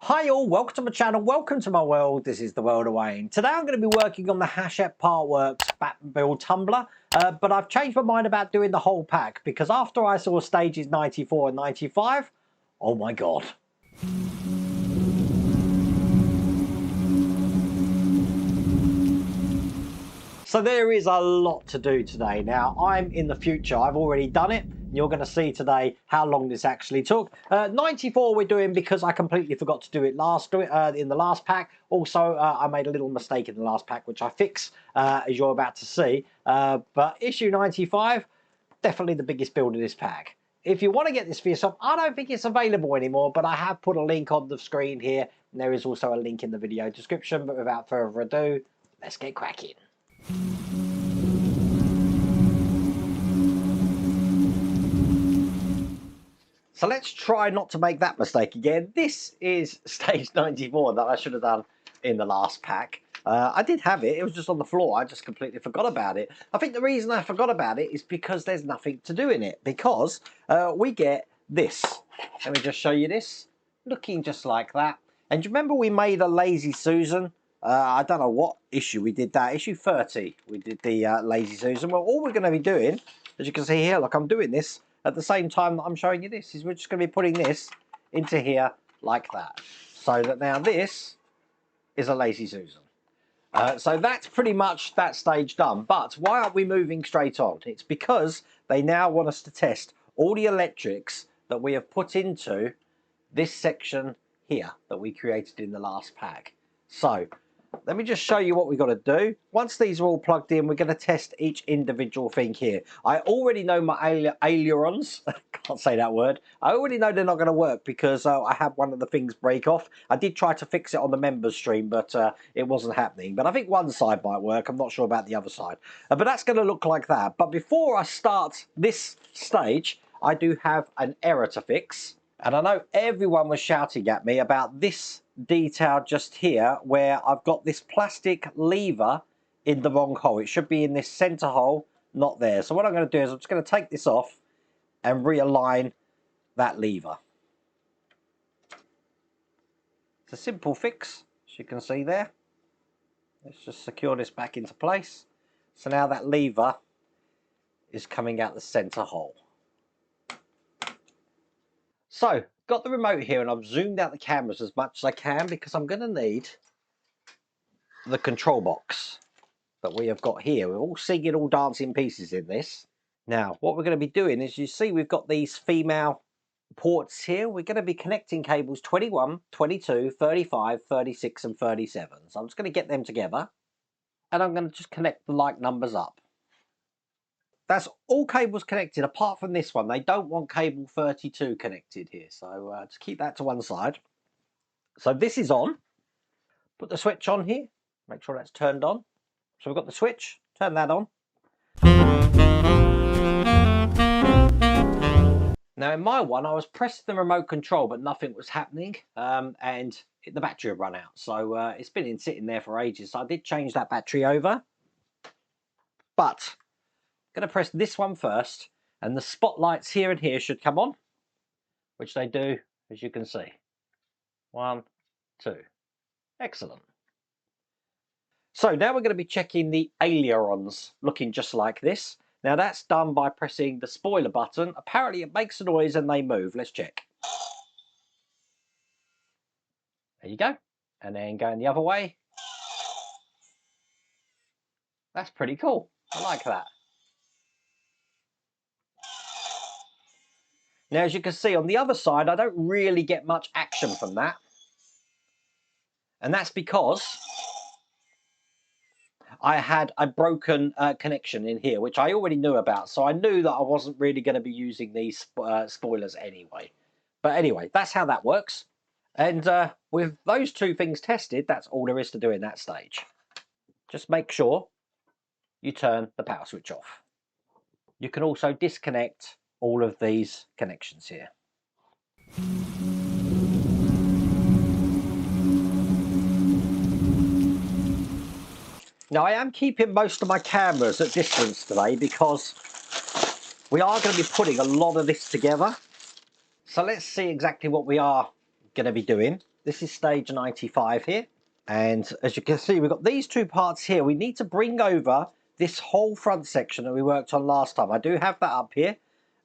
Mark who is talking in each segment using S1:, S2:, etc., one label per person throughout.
S1: Hi all, welcome to my channel, welcome to my world. This is the world of Wayne. Today I'm going to be working on the Hachette Partworks Batmobile Tumbler, but I've changed my mind about doing the whole pack because after I saw stages 94 and 95, oh my god. So there is a lot to do today. Now I'm in the future, I've already done it. You're going to see today how long this actually took. 94 we're doing because I completely forgot to do it in the last pack. Also, I made a little mistake in the last pack, which I fix as you're about to see. But issue 95, definitely the biggest build of this pack. If you want to get this for yourself, I don't think it's available anymore, but I have put a link on the screen here. And there is also a link in the video description. But without further ado, let's get cracking. So let's try not to make that mistake again. This is stage 94 that I should have done in the last pack. I did have it, it was just on the floor, I just completely forgot about it. I think the reason I forgot about it is because there's nothing to do in it, because we get this. Let me just show you this, looking just like that. And do you remember we made a Lazy Susan? I don't know what issue we did that, issue 30 we did the Lazy Susan. Well, all we're going to be doing, as you can see here, look, I'm doing this at the same time that I'm showing you this, is we're just going to be putting this into here like that. So that now this is a Lazy Susan. So that's pretty much that stage done. But why aren't we moving straight on? It's because they now want us to test all the electrics that we have put into this section here that we created in the last pack. So let me just show you what we've got to do. Once these are all plugged in, we're going to test each individual thing here. I already know my ailerons. Can't say that word. I already know they're not going to work because I had one of the things break off. I did try to fix it on the members stream, but it wasn't happening. But I think one side might work. I'm not sure about the other side. But that's going to look like that. But before I start this stage, I do have an error to fix. And I know everyone was shouting at me about this detail just here, where I've got this plastic lever in the wrong hole. It should be in this center hole, not there. So what I'm going to do is I'm just going to take this off and realign that lever. It's a simple fix, as you can see there. Let's just secure this back into place. So now that lever is coming out the center hole. So, got the remote here and I've zoomed out the cameras as much as I can because I'm going to need the control box that we have got here. We're all singing, all dancing pieces in this. Now, what we're going to be doing is, you see we've got these female ports here. We're going to be connecting cables 21, 22, 35, 36 and 37. So I'm just going to get them together and I'm going to just connect the like numbers up. That's all cables connected apart from this one. They don't want cable 32 connected here, so just keep that to one side. So this is on. Put the switch on here. Make sure that's turned on. So we've got the switch. Turn that on. Now in my one, I was pressing the remote control, but nothing was happening, and the battery had run out. So it's been sitting there for ages. So I did change that battery over, but going to press this one first, and the spotlights here and here should come on, which they do, as you can see. 1, 2. Excellent. So now we're going to be checking the ailerons, looking just like this. Now that's done by pressing the spoiler button. Apparently it makes a noise and they move. Let's check. There you go. And then going the other way. That's pretty cool. I like that. Now, as you can see on the other side, I don't really get much action from that. And that's because I had a broken connection in here, which I already knew about. So I knew that I wasn't really going to be using these spoilers anyway. But anyway, that's how that works. And with those two things tested, that's all there is to do in that stage. Just make sure you turn the power switch off. You can also disconnect all of these connections here. Now I am keeping most of my cameras at distance today because we are going to be putting a lot of this together. So let's see exactly what we are going to be doing. This is stage 95 here. And as you can see, we've got these two parts here. We need to bring over this whole front section that we worked on last time. I do have that up here.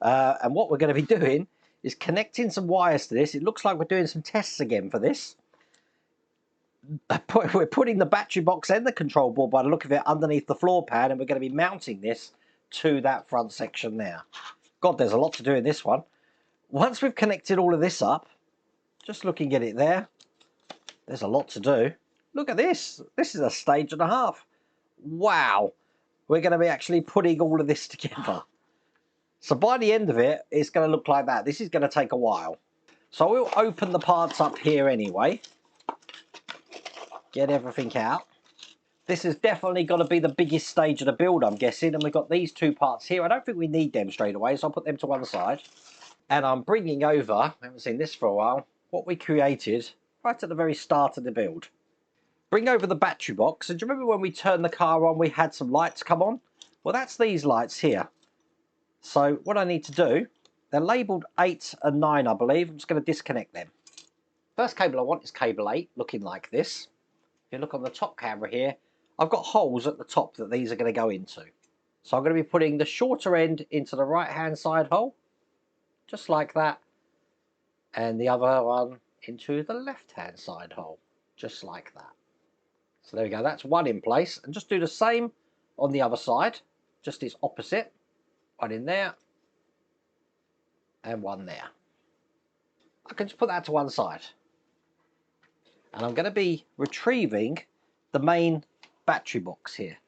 S1: And what we're going to be doing is connecting some wires to this. It looks like we're doing some tests again for this. We're putting the battery box and the control board, by the look of it, underneath the floor pan, and we're going to be mounting this to that front section there. God, there's a lot to do in this one. Once we've connected all of this up, just looking at it there, there's a lot to do. Look at this. This is a stage and a half. Wow. We're going to be actually putting all of this together. So by the end of it, it's going to look like that. This is going to take a while. So we'll open the parts up here anyway. Get everything out. This is definitely going to be the biggest stage of the build, I'm guessing. And we've got these two parts here. I don't think we need them straight away, so I'll put them to one side. And I'm bringing over, I haven't seen this for a while, what we created right at the very start of the build. Bring over the battery box. And do you remember when we turned the car on, we had some lights come on? Well, that's these lights here. So what I need to do, they're labelled 8 and 9, I believe. I'm just going to disconnect them. First cable I want is cable 8, looking like this. If you look on the top camera here, I've got holes at the top that these are going to go into. So I'm going to be putting the shorter end into the right-hand side hole, just like that. And the other one into the left-hand side hole, just like that. So there we go, that's one in place. And just do the same on the other side, just its opposite. One in there, and one there. I can just put that to one side. And I'm going to be retrieving the main battery box here.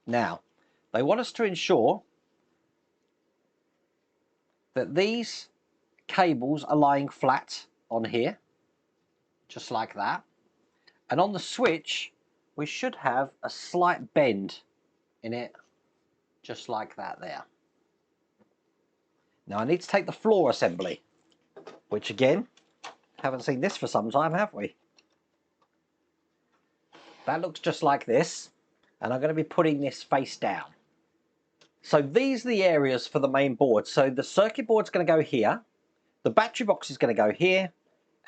S1: Now, they want us to ensure that these cables are lying flat on here, just like that. And on the switch, we should have a slight bend in it, just like that there. Now I need to take the floor assembly, which again, haven't seen this for some time, have we? That looks just like this, and I'm going to be putting this face down. So these are the areas for the main board. So the circuit board's going to go here, the battery box is going to go here,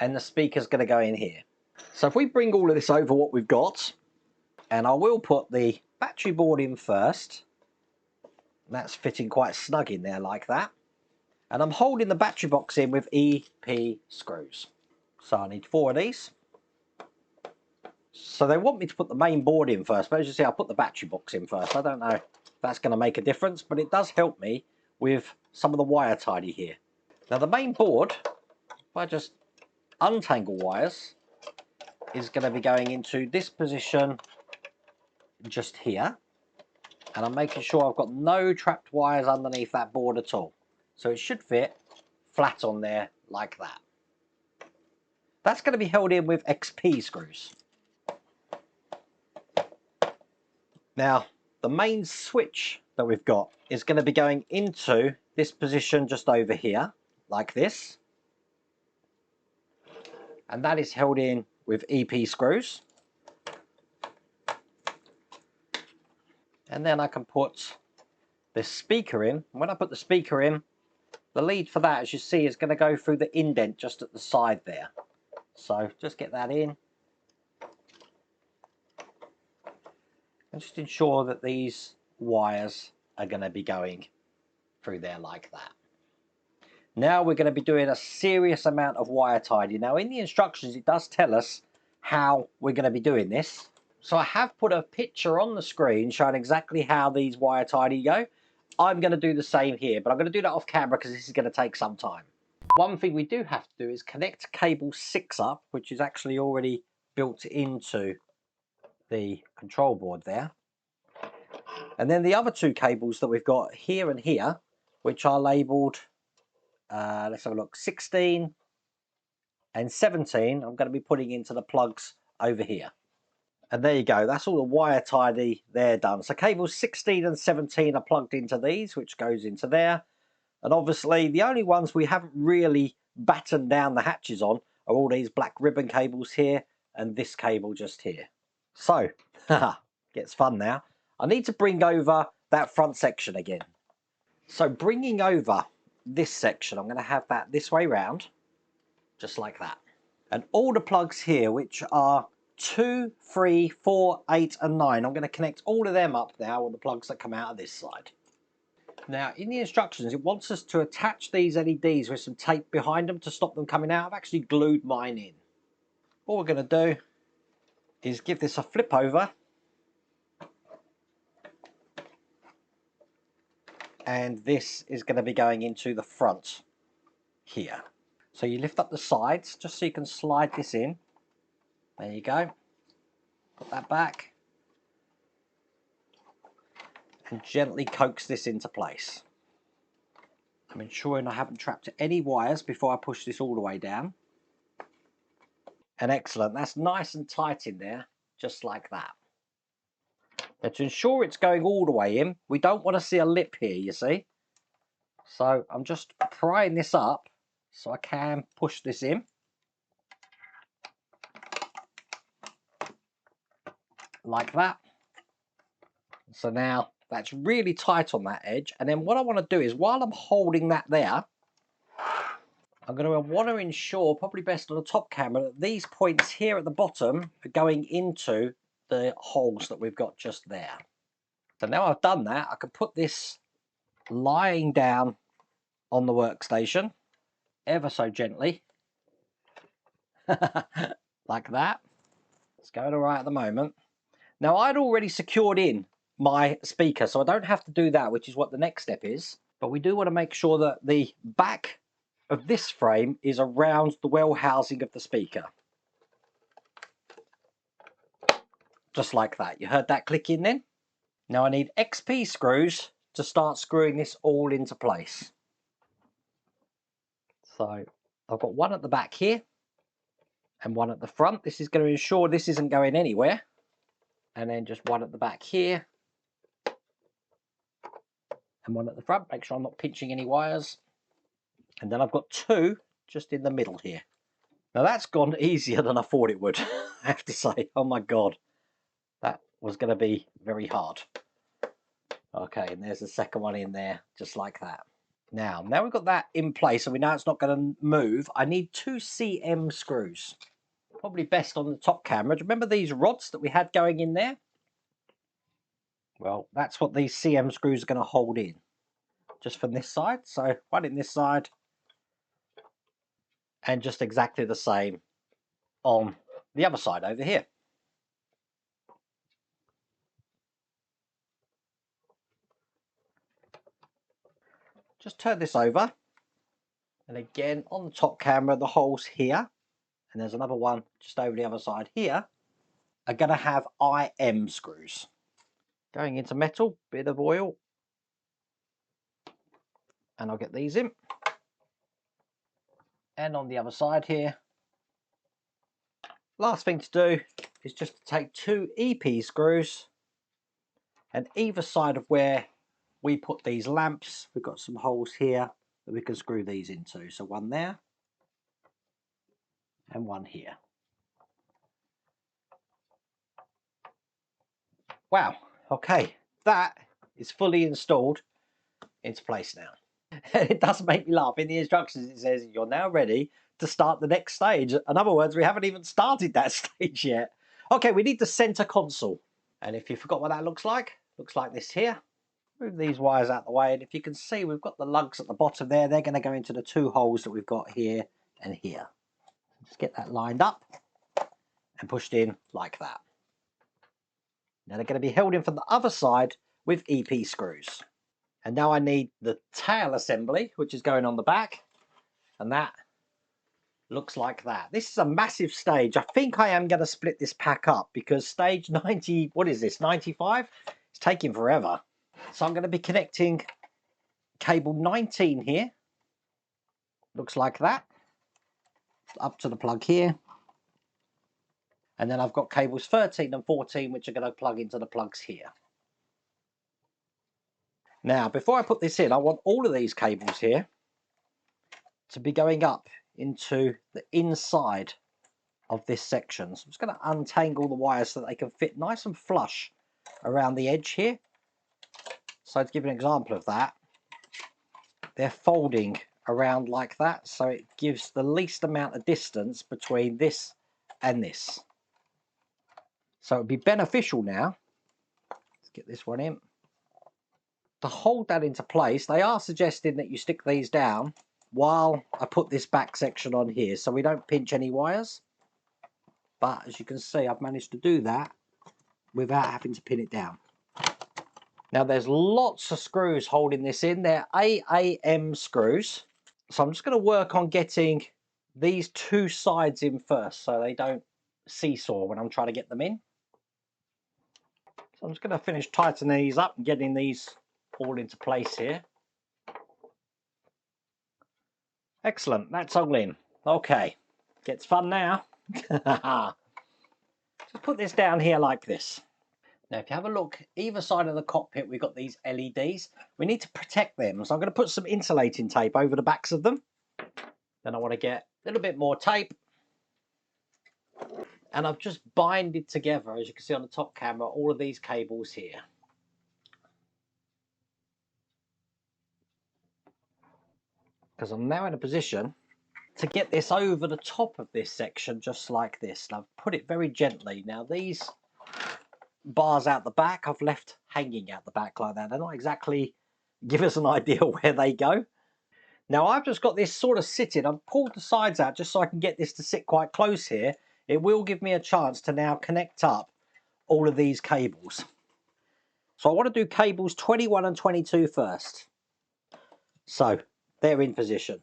S1: and the speaker's going to go in here. So if we bring all of this over what we've got, and I will put the battery board in first, that's fitting quite snug in there like that. And I'm holding the battery box in with EP screws. So I need 4 of these. So they want me to put the main board in first, but as you see, I'll put the battery box in first. I don't know if that's going to make a difference, but it does help me with some of the wire tidy here. Now the main board, if I just untangle wires, is going to be going into this position just here. And I'm making sure I've got no trapped wires underneath that board at all. So it should fit flat on there like that. That's going to be held in with XP screws. Now, the main switch that we've got is going to be going into this position just over here, like this. And that is held in with EP screws. And then I can put this speaker in. When I put the speaker in, the lead for that, as you see, is going to go through the indent just at the side there. So just get that in. And just ensure that these wires are going to be going through there like that. Now we're going to be doing a serious amount of wire tidy. Now in the instructions it does tell us how we're going to be doing this. So I have put a picture on the screen showing exactly how these wire tidy go. I'm going to do the same here, but I'm going to do that off camera because this is going to take some time. One thing we do have to do is connect cable 6 up, which is actually already built into the control board there. And then the other 2 cables that we've got here and here, which are labelled, let's have a look, 16 and 17, I'm going to be putting into the plugs over here. And there you go, that's all the wire tidy there done. So cables 16 and 17 are plugged into these, which goes into there. And obviously the only ones we haven't really battened down the hatches on are all these black ribbon cables here and this cable just here. So, gets fun now. I need to bring over that front section again. So bringing over this section, I'm going to have that this way round, just like that. And all the plugs here, which are 2, 3, 4, 8 and 9, I'm going to connect all of them up now on the plugs that come out of this side. Now in the instructions it wants us to attach these LEDs with some tape behind them to stop them coming out. I've actually glued mine in. All we're going to do is give this a flip over, and this is going to be going into the front here. So you lift up the sides just so you can slide this in. There you go. Put that back and gently coax this into place. I'm ensuring I haven't trapped any wires before I push this all the way down. And excellent, that's nice and tight in there, just like that. Now to ensure it's going all the way in, we don't want to see a lip here, you see. So I'm just prying this up so I can push this in. Like that. So now that's really tight on that edge. And then what I want to do is, while I'm holding that there, I'm going to want to ensure, probably best on the top camera, that these points here at the bottom are going into the holes that we've got just there. So now I've done that, I can put this lying down on the workstation, ever so gently, like that. It's going all right at the moment. Now I'd already secured in my speaker, so I don't have to do that, which is what the next step is. But we do want to make sure that the back of this frame is around the well housing of the speaker. Just like that. You heard that click in then? Now I need XP screws to start screwing this all into place. So I've got one at the back here and one at the front. This is going to ensure this isn't going anywhere. And then just one at the back here and one at the front. Make sure I'm not pinching any wires. And then I've got two just in the middle here. Now that's gone easier than I thought it would, I have to say. Oh my God, that was going to be very hard. Okay, and there's the second one in there, just like that. Now we've got that in place and we know it's not going to move, I need 2 CM screws. Probably best on the top camera. Do you remember these rods that we had going in there? Well, that's what these CM screws are going to hold in. Just from this side. So one in this side. And just exactly the same on the other side over here. Just turn this over. And again, on the top camera, the holes here, and there's another one just over the other side here, are going to have IM screws. Going into metal, bit of oil, and I'll get these in. And on the other side here, last thing to do is just to take 2 EP screws, and either side of where we put these lamps, we've got some holes here that we can screw these into. So one there, and one here. Wow, okay, that is fully installed into place now. It does make me laugh. In the instructions it says you're now ready to start the next stage. In other words, we haven't even started that stage yet. Okay, we need the center console. And if you forgot what that looks like this here. Move these wires out the way, and if you can see, we've got the lugs at the bottom there. They're going to go into the 2 holes that we've got here and here. Just get that lined up and pushed in like that. Now they're going to be held in from the other side with EP screws. And now I need the tail assembly, which is going on the back. And that looks like that. This is a massive stage. I think I am going to split this pack up because stage 90, what is this, 95? It's taking forever. So I'm going to be connecting cable 19 here. Looks like that. Up to the plug here. And then I've got cables 13 and 14, which are going to plug into the plugs here. Now, before I put this in, I want all of these cables here to be going up into the inside of this section. So I'm just going to untangle the wires so that they can fit nice and flush around the edge here. So to give you an example of that, they're folding around like that, so it gives the least amount of distance between this and this. So it'd be beneficial now, let's get this one in, to hold that into place. They are suggesting that you stick these down while I put this back section on here so we don't pinch any wires. But as you can see, I've managed to do that without having to pin it down. Now there's lots of screws holding this in. They're AAM screws. So I'm just going to work on getting these two sides in first so they don't seesaw when I'm trying to get them in. So I'm just going to finish tightening these up and getting these all into place here. Excellent, that's all in. Okay, gets fun now. Just put this down here like this. Now if you have a look, either side of the cockpit we've got these LEDs. We need to protect them, so I'm going to put some insulating tape over the backs of them. Then I want to get a little bit more tape. And I've just binded together, as you can see on the top camera, all of these cables here. Because I'm now in a position to get this over the top of this section just like this. And I've put it very gently. Now these bars out the back I've left hanging out the back like that. They're not exactly give us an idea where they go. Now I've just got this sort of sitting. I've pulled the sides out just so I can get this to sit quite close here. It will give me a chance to now connect up all of these cables. So I want to do cables 21 and 22 first. So they're in position.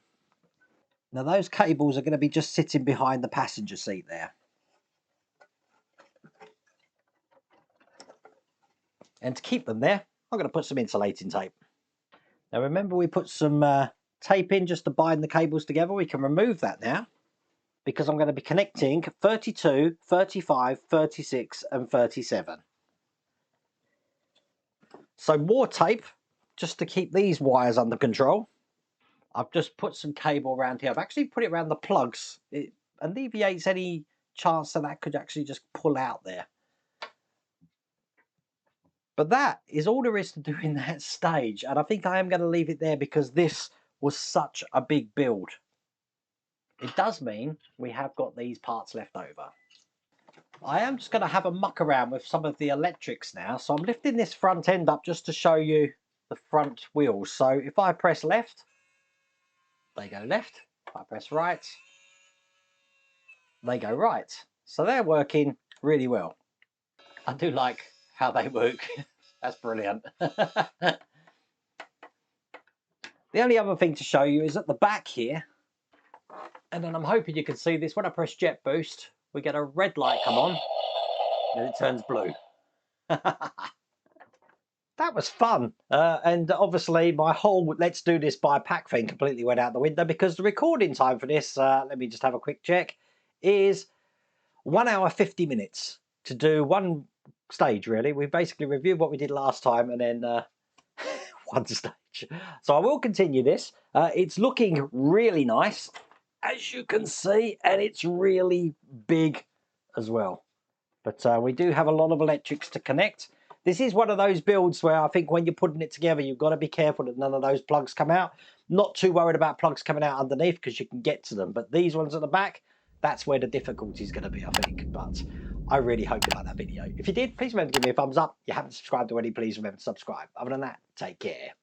S1: Now those cables are going to be just sitting behind the passenger seat there. And to keep them there, I'm going to put some insulating tape. Now remember we put some tape in just to bind the cables together. We can remove that now because I'm going to be connecting 32, 35, 36 and 37. So more tape just to keep these wires under control. I've just put some cable around here. I've actually put it around the plugs. It alleviates any chance that could actually just pull out there. But that is all there is to do in that stage. And I think I am going to leave it there because this was such a big build. It does mean we have got these parts left over. I am just going to have a muck around with some of the electrics now. So I'm lifting this front end up just to show you the front wheels. So if I press left, they go left. If I press right, they go right. So they're working really well. I do like how they work. That's brilliant. The only other thing to show you is at the back here, and then I'm hoping you can see this, when I press jet boost, we get a red light come on, and it turns blue. That was fun. And obviously my whole let's do this by pack thing completely went out the window because the recording time for this, let me just have a quick check, is 1 hour 50 minutes to do one stage really. We basically reviewed what we did last time and then one stage. So I will continue this. It's looking really nice, as you can see, and it's really big as well. But we do have a lot of electrics to connect. This is one of those builds where I think when you're putting it together, you've got to be careful that none of those plugs come out. Not too worried about plugs coming out underneath because you can get to them. But these ones at the back, that's where the difficulty is going to be, I think. But I really hope you liked that video. If you did, please remember to give me a thumbs up. If you haven't subscribed already, please remember to subscribe. Other than that, take care.